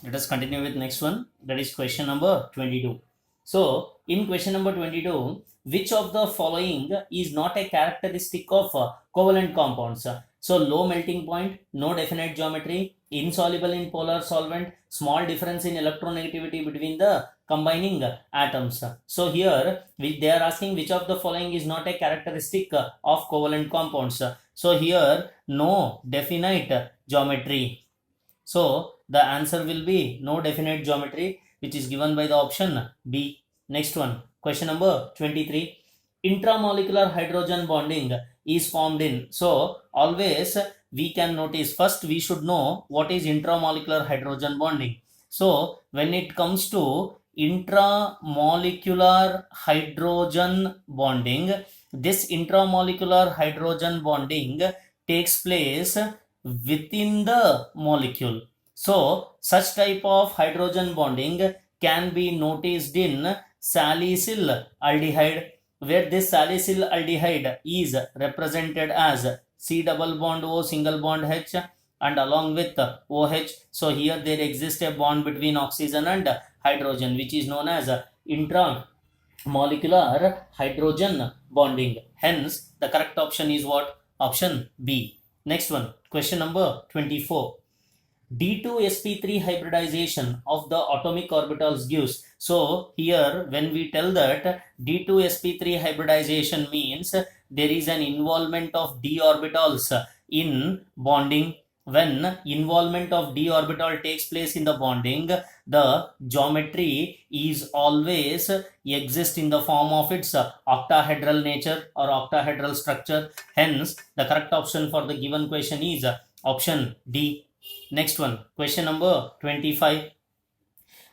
Let us continue with next one. That is question number 22. So, in question number 22, which of the following is not a characteristic of covalent compounds? So, low melting point, no definite geometry, insoluble in polar solvent, small difference in electronegativity between the combining atoms. So, here they are asking which of the following is not a characteristic of covalent compounds. So, here no definite geometry. So the answer will be no definite geometry, which is given by the option B. Next one, question number 23. Intramolecular hydrogen bonding is formed in. So always we can notice, first we should know what is intramolecular hydrogen bonding. So when it comes to intramolecular hydrogen bonding, this intramolecular hydrogen bonding takes place within the molecule. So such type of hydrogen bonding can be noticed in salicyl aldehyde, where this salicyl aldehyde is represented as C double bond O single bond H and along with OH. So here there exists a bond between oxygen and hydrogen, which is known as intramolecular hydrogen bonding. Hence the correct option is what? Option B. Next one, question number 24. D2sp3 hybridization of the atomic orbitals gives. So here when we tell that D2sp3 hybridization means there is an involvement of d orbitals in bonding. When involvement of d orbital takes place in the bonding, the geometry is always exist in the form of its octahedral nature or octahedral structure. Hence the correct option for the given question is option D. Next one, question number 25.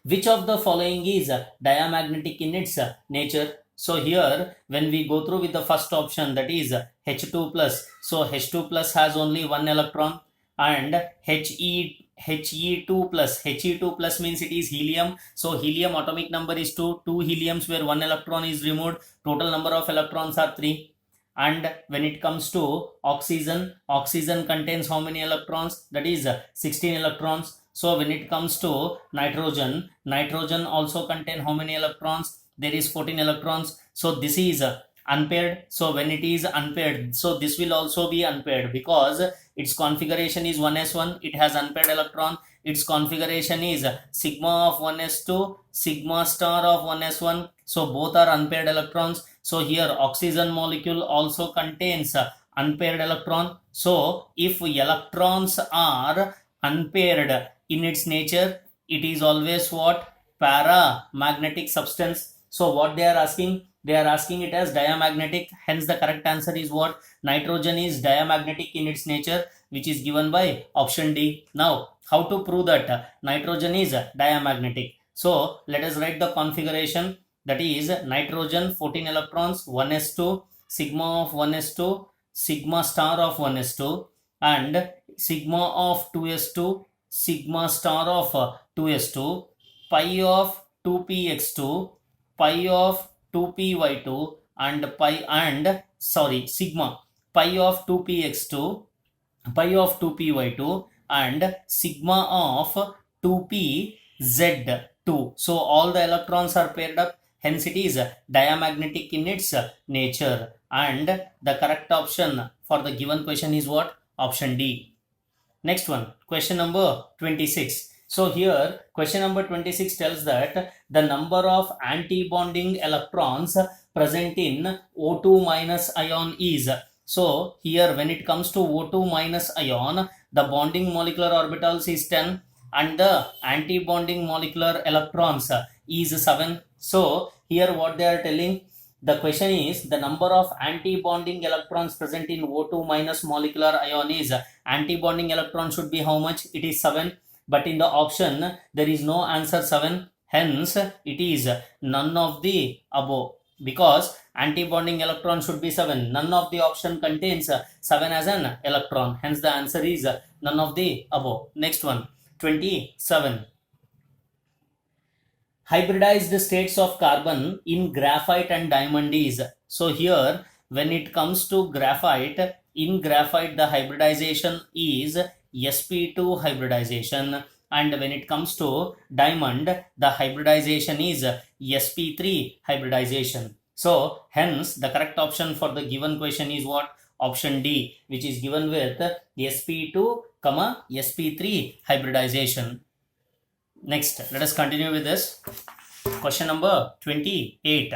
Which of the following is diamagnetic in its nature? So here when we go through with the first option, that is H2 plus. So H2 plus has only one electron, and He2 plus means it is helium. So helium atomic number is 2 heliums where one electron is removed. Total number of electrons are 3. And when it comes to oxygen contains how many electrons? That is 16 electrons. So when it comes to nitrogen also contain how many electrons? There is 14 electrons. So this is unpaired. So when it is unpaired, so this will also be unpaired because its configuration is 1s1, it has unpaired electron. Its configuration is sigma of 1s2, sigma star of 1s1. So both are unpaired electrons. So here oxygen molecule also contains unpaired electron. So if electrons are unpaired in its nature, it is always what? Paramagnetic substance. So what they are asking? They are asking it as diamagnetic. Hence the correct answer is what? Nitrogen is diamagnetic in its nature, which is given by option D. Now how to prove that nitrogen is diamagnetic? So let us write the configuration. That is nitrogen 14 electrons, 1s2, sigma of 1s2, sigma star of 1s2, and sigma of 2s2, sigma star of 2s2, pi of 2px2, pi of 2py2, and sigma pi of 2px2, pi of 2py2, and sigma of 2pz2. So all the electrons are paired up. Hence it is diamagnetic in its nature. And the correct option for the given question is what? Option D. Next one, question number 26. So here question number 26 tells that the number of anti-bonding electrons present in O2 minus ion is. So here when it comes to O2 minus ion, the bonding molecular orbitals is 10 and the anti-bonding molecular electrons is 7. So here what they are telling, the question is the number of anti-bonding electrons present in O2 minus molecular ion is, anti-bonding electron should be how much? It is 7. But in the option there is no answer 7. Hence it is none of the above, because anti-bonding electron should be 7. None of the option contains 7 as an electron. Hence the answer is none of the above. Next one, 27. Hybridized states of carbon in graphite and diamond is. So here when it comes to graphite, in graphite the hybridization is sp2 hybridization, and when it comes to diamond, the hybridization is sp3 hybridization. So hence the correct option for the given question is what? Option D, which is given with sp2 comma sp3 hybridization. Next, let us continue with this. Question number 28.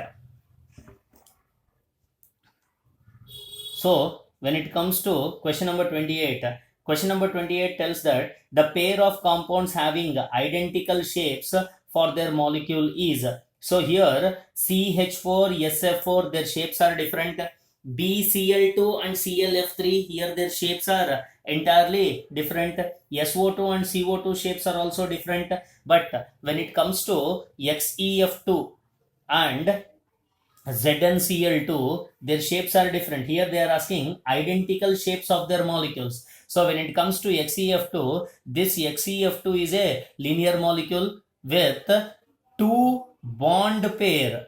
So when it comes to question number 28, question number 28 tells that the pair of compounds having identical shapes for their molecule is. So here CH4, SF4, their shapes are different. BCl2 and ClF3, here their shapes are entirely different. SO2 and CO2 shapes are also different. But when it comes to XeF2 and ZnCl2, their shapes are different. Here they are asking identical shapes of their molecules. So when it comes to XeF2, this XeF2 is a linear molecule with 2 bond pair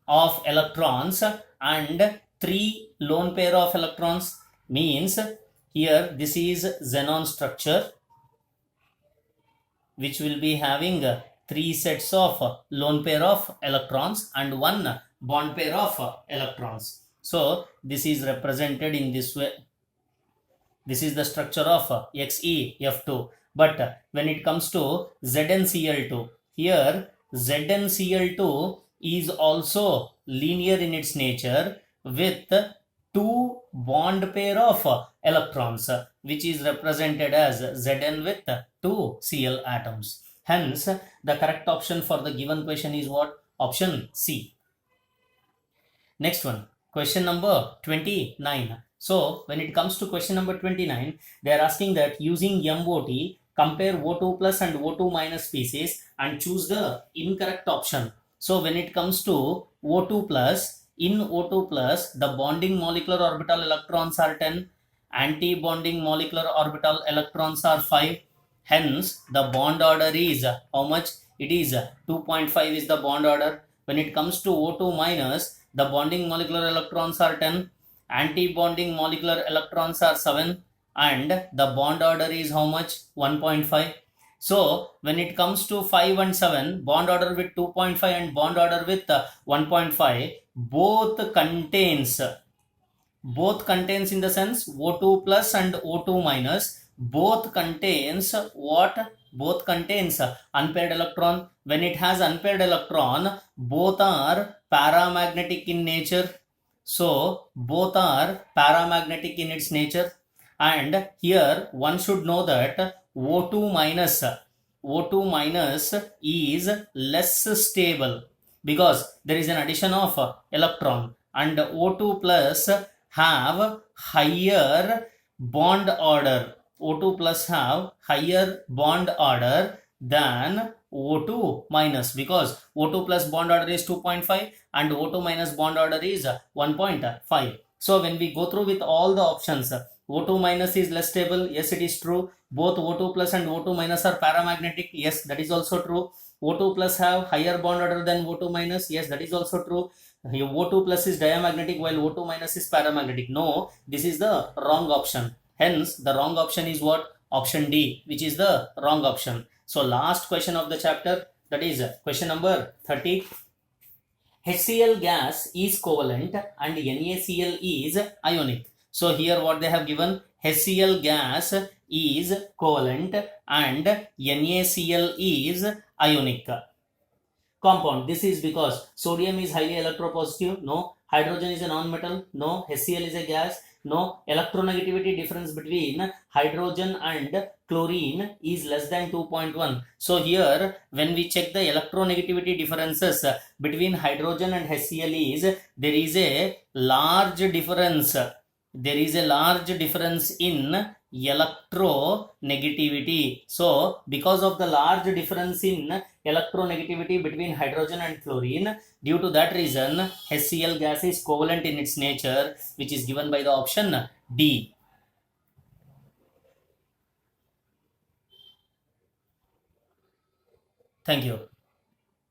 of electrons and 3 lone pair of electrons. Means here this is xenon structure, which will be having 3 sets of lone pair of electrons and 1 bond pair of electrons. So this is represented in this way. This is the structure of XeF2. But when it comes to ZnCl2, here ZnCl2 is also linear in its nature with 2 bond pair of electrons, which is represented as Zn with 2 Cl atoms. Hence, the correct option for the given question is what? Option C. Next one, question number 29. So, when it comes to question number 29, they are asking that using MOT, compare O2 plus and O2 minus species and choose the incorrect option. So, when it comes to O2 plus, in O2 plus, the bonding molecular orbital electrons are 10, anti-bonding molecular orbital electrons are 5. Hence, the bond order is how much? It is 2.5 is the bond order. When it comes to O2 minus, the bonding molecular electrons are 10, anti-bonding molecular electrons are 7, and the bond order is how much? 1.5. So, when it comes to 5 and 7, bond order with 2.5 and bond order with 1.5, both contains in the sense O2 plus and O2 minus, both contains what? Both contains unpaired electron. When it has unpaired electron, both are paramagnetic in nature. So, both are paramagnetic in its nature. And here one should know that O2 minus is less stable because there is an addition of electron, and O2 plus have higher bond order. O2 plus have higher bond order than O2 minus, because O2 plus bond order is 2.5 and O2 minus bond order is 1.5. So when we go through with all the options, O2 minus is less stable. Yes, it is true. Both O2 plus and O2 minus are paramagnetic. Yes, that is also true. O2 plus have higher bond order than O2 minus. Yes, that is also true. O2 plus is diamagnetic while O2 minus is paramagnetic. No, this is the wrong option. Hence, the wrong option is what? Option D, which is the wrong option. So, last question of the chapter, that is question number 30. HCl gas is covalent and NaCl is ionic. So, here what they have given, HCl gas is covalent and NaCl is ionic compound. This is because sodium is highly electropositive. No. Hydrogen is a non-metal. No. HCl is a gas. No. Electronegativity difference between hydrogen and chlorine is less than 2.1. So here when we check the electronegativity differences between hydrogen and HCl is, there is a large difference. There is a large difference in electronegativity. So because of the large difference in electronegativity between hydrogen and chlorine, due to that reason HCl gas is covalent in its nature, which is given by the option D. Thank you.